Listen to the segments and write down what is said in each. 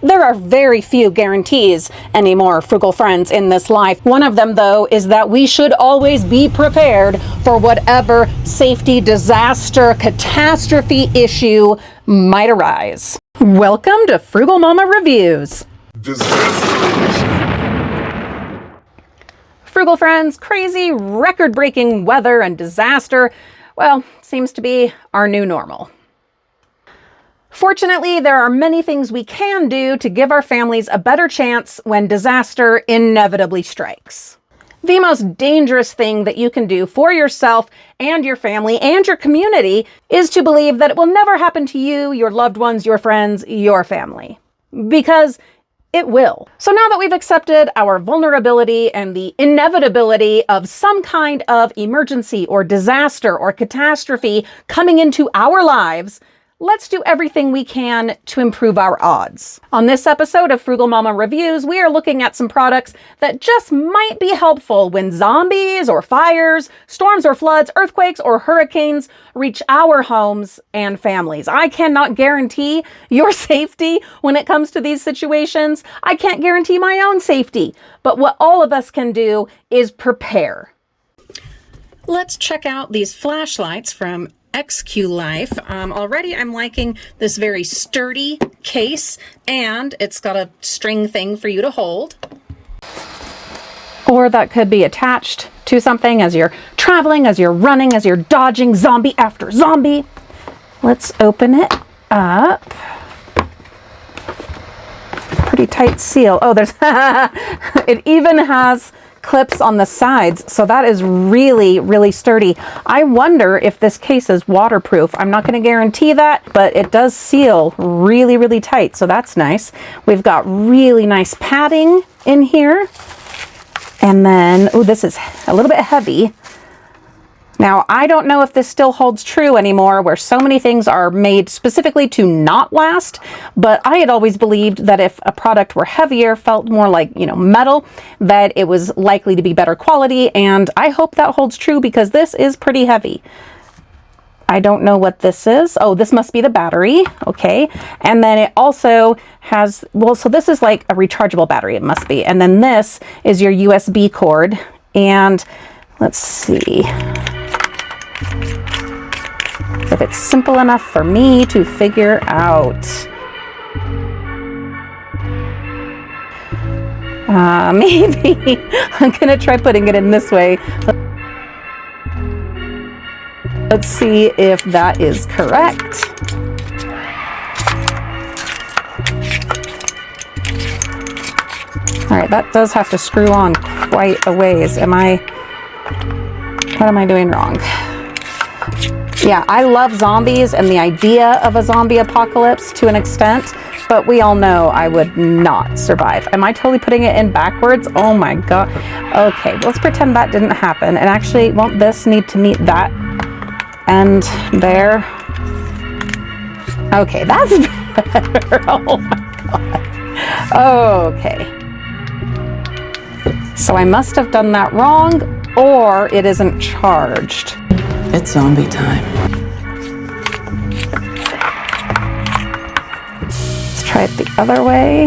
There are very few guarantees anymore, frugal friends, in this life. One of them, though, is that we should always be prepared for whatever safety, disaster, catastrophe issue might arise. Welcome to Frugal Mama Reviews. Frugal friends, crazy, record-breaking weather and disaster, well, seems to be our new normal. Fortunately, there are many things we can do to give our families a better chance when disaster inevitably strikes. The most dangerous thing that you can do for yourself and your family and your community is to believe that it will never happen to you, your loved ones, your friends, your family. Because it will. So now that we've accepted our vulnerability and the inevitability of some kind of emergency or disaster or catastrophe coming into our lives, let's do everything we can to improve our odds. On this episode of Frugal Mama Reviews, we are looking at some products that just might be helpful when zombies or fires, storms or floods, earthquakes or hurricanes reach our homes and families. I cannot guarantee your safety when it comes to these situations. I can't guarantee my own safety, but what all of us can do is prepare. Let's check out these flashlights from Exqulife. Already I'm liking this very sturdy case, and it's got a string thing for you to hold. Or that could be attached to something as you're traveling, as you're running, as you're dodging zombie after zombie. Let's open it up. Pretty tight seal. Oh, there's it even has clips on the sides, so that is really, really sturdy. I wonder if this case is waterproof. I'm not going to guarantee that, but it does seal really, really tight, so that's nice. We've got really nice padding in here, and then, oh, this is a little bit heavy. Now, I don't know if this still holds true anymore, where so many things are made specifically to not last, but I had always believed that if a product were heavier, felt more like, metal, that it was likely to be better quality, and I hope that holds true because this is pretty heavy. I don't know what this is. Oh, this must be the battery. Okay. And then it also has, well, so this is like a rechargeable battery, it must be. And then this is your USB cord, and let's see if it's simple enough for me to figure out. Maybe I'm gonna try putting it in this way. Let's see if that is correct. All right, that does have to screw on quite a ways. What am I doing wrong? Yeah, I love zombies and the idea of a zombie apocalypse to an extent, but we all know I would not survive. Am I totally putting it in backwards? Oh my God. Okay, let's pretend that didn't happen. And actually, won't this need to meet that end there? Okay, that's better. Oh my God. Okay. So I must have done that wrong, or it isn't charged. It's zombie time. Let's try it the other way.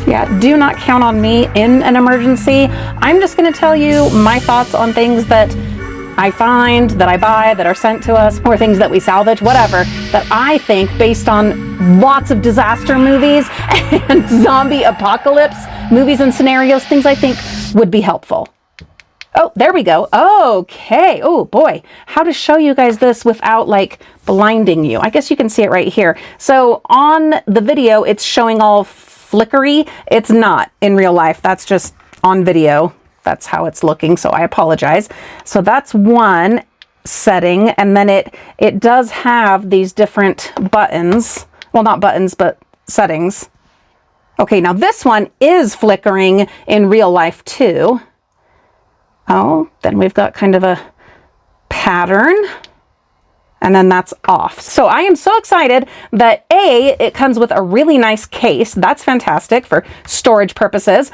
Yeah, do not count on me in an emergency. I'm just going to tell you my thoughts on things that I find, that I buy, that are sent to us, or things that we salvage, whatever, that I think, based on lots of disaster movies and zombie apocalypse movies and scenarios, things I think would be helpful. Oh, there we go. Okay. Oh boy, how to show you guys this without like blinding you. I guess you can see it right here. So on the video, it's showing all flickery. It's not in real life. That's just on video. That's how it's looking, so I apologize. So that's one setting, and then it does have these different buttons. Well, not buttons, but settings. Okay, now this one is flickering in real life too. Oh, then we've got kind of a pattern, and then that's off. So I am so excited that it comes with a really nice case. That's fantastic for storage purposes.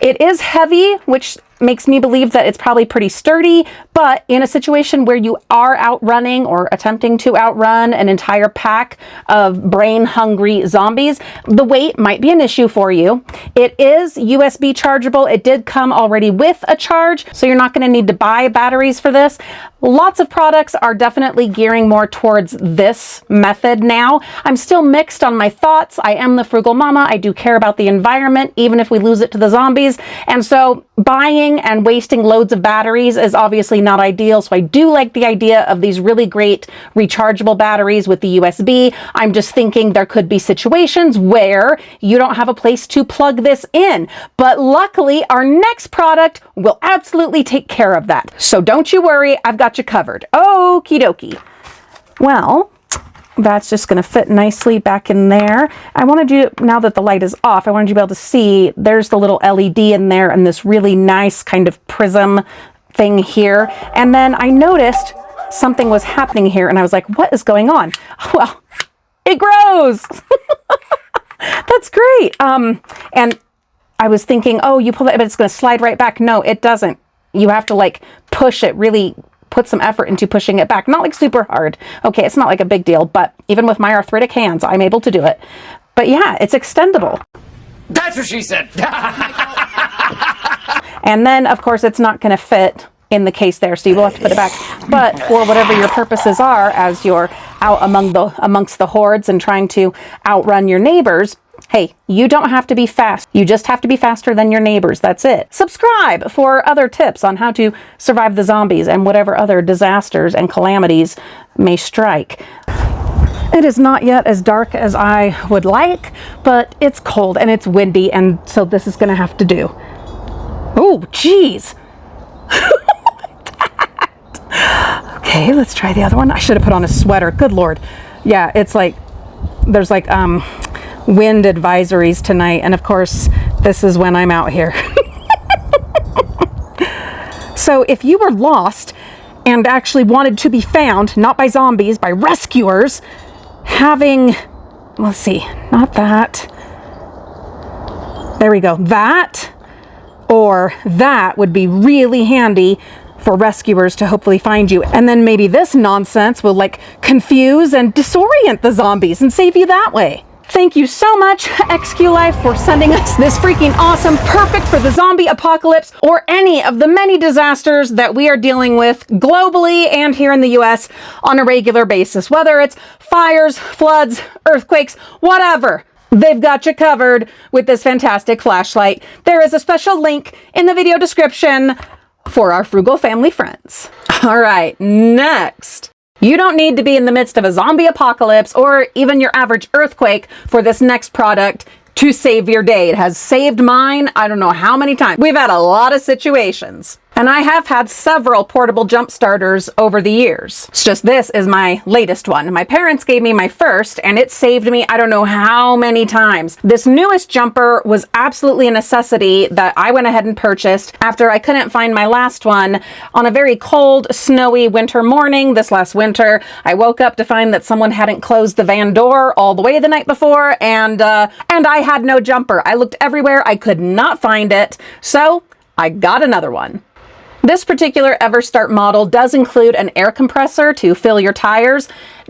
It is heavy, which makes me believe that it's probably pretty sturdy, but in a situation where you are outrunning or attempting to outrun an entire pack of brain-hungry zombies, the weight might be an issue for you. It is USB chargeable. It did come already with a charge, so you're not going to need to buy batteries for this. Lots of products are definitely gearing more towards this method now. I'm still mixed on my thoughts. I am the frugal mama. I do care about the environment, even if we lose it to the zombies. And so buying and wasting loads of batteries is obviously not ideal. So I do like the idea of these really great rechargeable batteries with the USB. I'm just thinking there could be situations where you don't have a place to plug this in. But luckily, our next product will absolutely take care of that. So don't you worry, I've got you covered. Okie dokie. Well, that's just going to fit nicely back in there. I wanted you, now that the light is off, I wanted you to be able to see there's the little LED in there and this really nice kind of prism thing here. And then I noticed something was happening here and I was like, what is going on? Well, it grows. That's great. And I was thinking, oh, you pull it, but it's going to slide right back. No, it doesn't. You have to like push it, really put some effort into pushing it back. Not like super hard. Okay, it's not like a big deal, but even with my arthritic hands, I'm able to do it. But yeah, it's extendable. That's what she said. And then, of course, it's not going to fit in the case there, so you will have to put it back. But for whatever your purposes are, as you're out amongst the hordes and trying to outrun your neighbors, hey, you don't have to be fast. You just have to be faster than your neighbors. That's it. Subscribe for other tips on how to survive the zombies and whatever other disasters and calamities may strike. It is not yet as dark as I would like, but it's cold and it's windy, and so this is going to have to do. Oh, geez. Okay, let's try the other one. I should have put on a sweater. Good Lord. Yeah, it's like, there's like, wind advisories tonight, and of course this is when I'm out here. So if you were lost and actually wanted to be found, not by zombies, by rescuers, having, let's see, not that, there we go, that or that would be really handy for rescuers to hopefully find you. And then maybe this nonsense will like confuse and disorient the zombies and save you that way. Thank you so much, Exqulife, for sending us this freaking awesome, perfect for the zombie apocalypse or any of the many disasters that we are dealing with globally and here in the US on a regular basis. Whether it's fires, floods, earthquakes, whatever, they've got you covered with this fantastic flashlight. There is a special link in the video description for our Frugal Family friends. All right, next. You don't need to be in the midst of a zombie apocalypse or even your average earthquake for this next product to save your day. It has saved mine, I don't know how many times. We've had a lot of situations. And I have had several portable jump starters over the years. It's just this is my latest one. My parents gave me my first and it saved me I don't know how many times. This newest jumper was absolutely a necessity that I went ahead and purchased after I couldn't find my last one on a very cold, snowy winter morning this last winter. I woke up to find that someone hadn't closed the van door all the way the night before, and I had no jumper. I looked everywhere. I could not find it. So I got another one. This particular EverStart model does include an air compressor to fill your tires.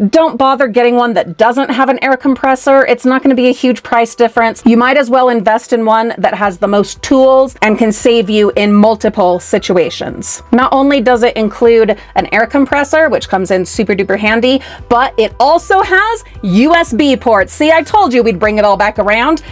Don't bother getting one that doesn't have an air compressor. It's not going to be a huge price difference. You might as well invest in one that has the most tools and can save you in multiple situations. Not only does it include an air compressor, which comes in super duper handy, but it also has USB ports. See, I told you we'd bring it all back around.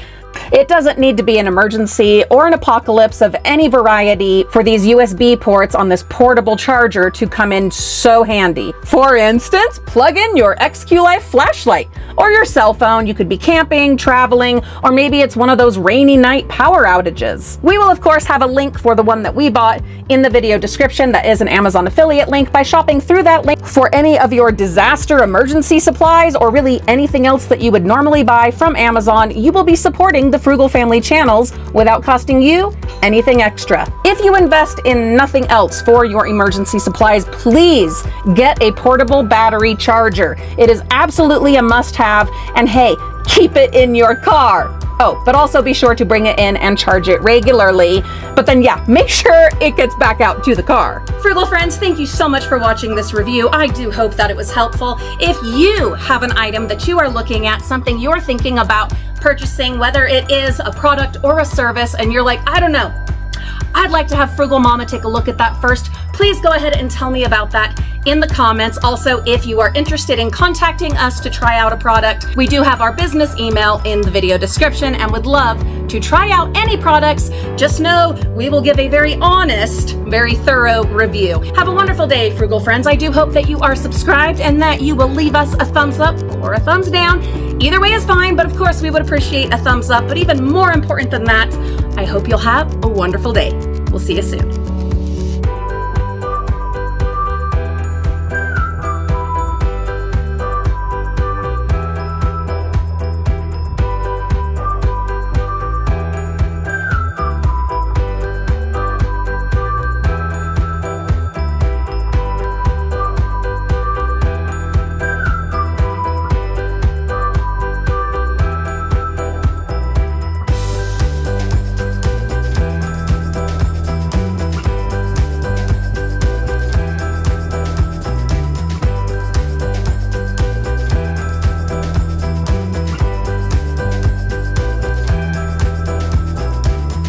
It doesn't need to be an emergency or an apocalypse of any variety for these USB ports on this portable charger to come in so handy. For instance, plug in your Exqulife flashlight or your cell phone. You could be camping, traveling, or maybe it's one of those rainy night power outages. We will of course have a link for the one that we bought in the video description. That is an Amazon affiliate link. By shopping through that link for any of your disaster emergency supplies or really anything else that you would normally buy from Amazon, you will be supporting the Frugal Family channels without costing you anything extra. If you invest in nothing else for your emergency supplies, please get a portable battery charger. It is absolutely a must-have, and hey, keep it in your car. Oh, but also be sure to bring it in and charge it regularly. But then yeah, make sure it gets back out to the car. Frugal friends, thank you so much for watching this review. I do hope that it was helpful. If you have an item that you are looking at, something you're thinking about purchasing, whether it is a product or a service, and you're like, I don't know, I'd like to have Frugal Mama take a look at that first, please go ahead and tell me about that in the comments. Also, if you are interested in contacting us to try out a product, we do have our business email in the video description and would love to try out any products. Just know we will give a very honest, very thorough review. Have a wonderful day, Frugal friends. I do hope that you are subscribed and that you will leave us a thumbs up or a thumbs down. Either way is fine, but of course we would appreciate a thumbs up. But even more important than that, I hope you'll have a wonderful day. We'll see you soon.